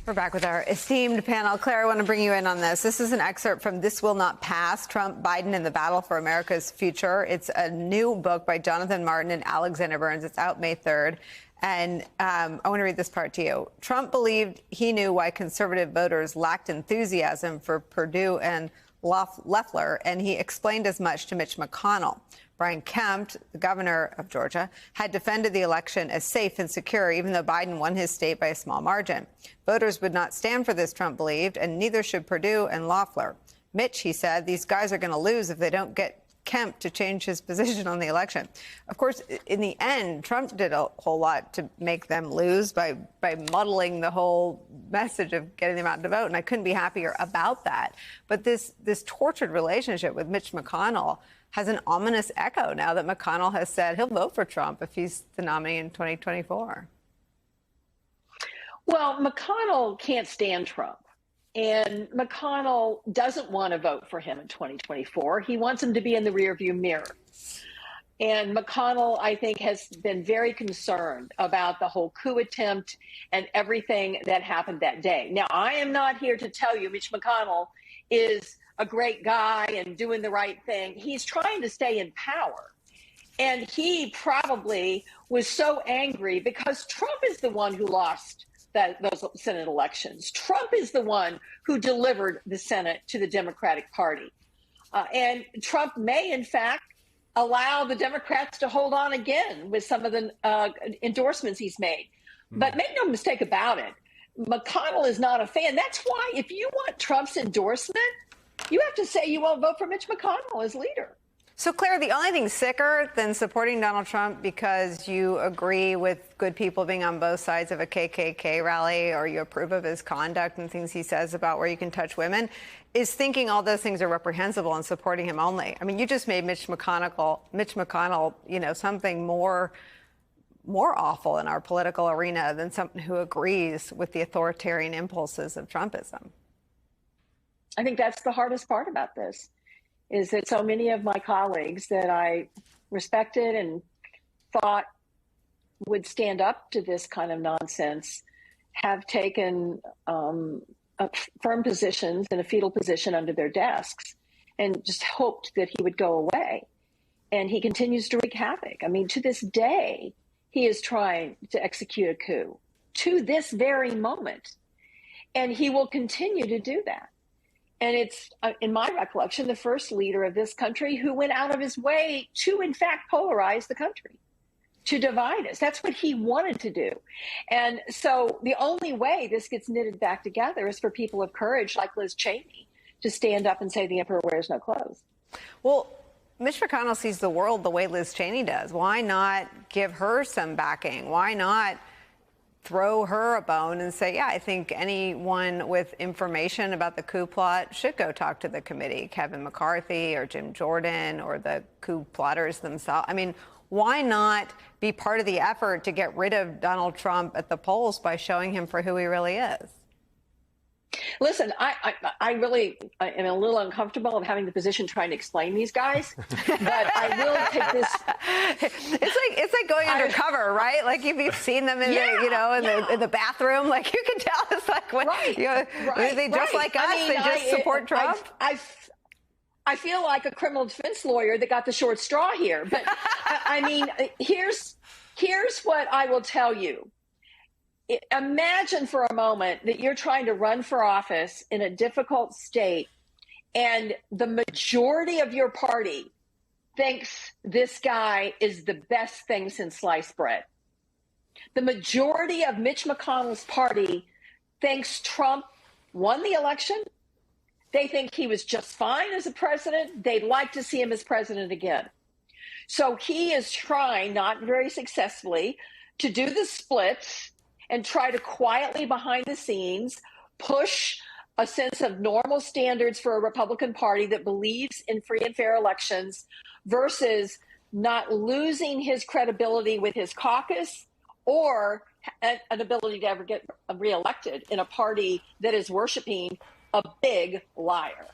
We're back with our esteemed panel. Claire, I want to bring you in on this. This is an excerpt from This Will Not Pass, Trump, Biden, and the Battle for America's Future. It's a new book by Jonathan Martin and Alexander Burns. It's out May 3rd. And I want to read this part to you. Trump believed he knew why conservative voters lacked enthusiasm for Perdue and Loeffler, and he explained as much to Mitch McConnell. Brian Kemp, the governor of Georgia, had defended the election as safe and secure, even though Biden won his state by a small margin. Voters would not stand for this, Trump believed, and neither should Perdue and Loeffler. Mitch, he said, these guys are going to lose if they don't get Kemp to change his position on the election. Of course, in the end, Trump did a whole lot to make them lose by muddling the whole message of getting them out to vote, and I couldn't be happier about that. But this tortured relationship with Mitch McConnell has an ominous echo now that McConnell has said he'll vote for Trump if he's the nominee in 2024. Well, McConnell can't stand Trump. And McConnell doesn't want to vote for him in 2024. He wants him to be in the rearview mirror. And McConnell, I think, has been very concerned about the whole coup attempt and everything that happened that day. Now, I am not here to tell you Mitch McConnell is a great guy and doing the right thing. He's trying to stay in power. And he probably was so angry because Trump is the one who lost those Senate elections. Trump is the one who delivered the Senate to the Democratic Party. And Trump may, in fact, allow the Democrats to hold on again with some of the endorsements he's made. But make no mistake about it, McConnell is not a fan. That's why if you want Trump's endorsement, you have to say you won't vote for Mitch McConnell as leader. So, Claire, the only thing sicker than supporting Donald Trump because you agree with good people being on both sides of a KKK rally or you approve of his conduct and things he says about where you can touch women is thinking all those things are reprehensible and supporting him only. I mean, you just made Mitch McConnell, you know, something more awful in our political arena than someone who agrees with the authoritarian impulses of Trumpism. I think that's the hardest part about this. Is that so many of my colleagues that I respected and thought would stand up to this kind of nonsense have taken firm positions in a fetal position under their desks and just hoped that he would go away. And he continues to wreak havoc. I mean, to this day, he is trying to execute a coup to this very moment. And he will continue to do that. And it's, in my recollection, the first leader of this country who went out of his way to, in fact, polarize the country, to divide us. That's what he wanted to do. And so the only way this gets knitted back together is for people of courage like Liz Cheney to stand up and say the emperor wears no clothes. Well, Mitch McConnell sees the world the way Liz Cheney does. Why not give her some backing? Why not throw her a bone and say, yeah, I think anyone with information about the coup plot should go talk to the committee, Kevin McCarthy or Jim Jordan or the coup plotters themselves. I mean, why not be part of the effort to get rid of Donald Trump at the polls by showing him for who he really is? Listen, I really am a little uncomfortable of having the position trying to explain these guys, but I will take this. It's like going undercover, right? Like if you've seen them in in the bathroom, like you can tell it's like what they just like us. They just support Trump. I feel like a criminal defense lawyer that got the short straw here, but I mean, here's what I will tell you. Imagine for a moment that you're trying to run for office in a difficult state and the majority of your party thinks this guy is the best thing since sliced bread. The majority of Mitch McConnell's party thinks Trump won the election. They think he was just fine as a president. They'd like to see him as president again. So he is trying, not very successfully, to do the splits and try to quietly behind the scenes push a sense of normal standards for a Republican Party that believes in free and fair elections versus not losing his credibility with his caucus or an ability to ever get reelected in a party that is worshiping a big liar.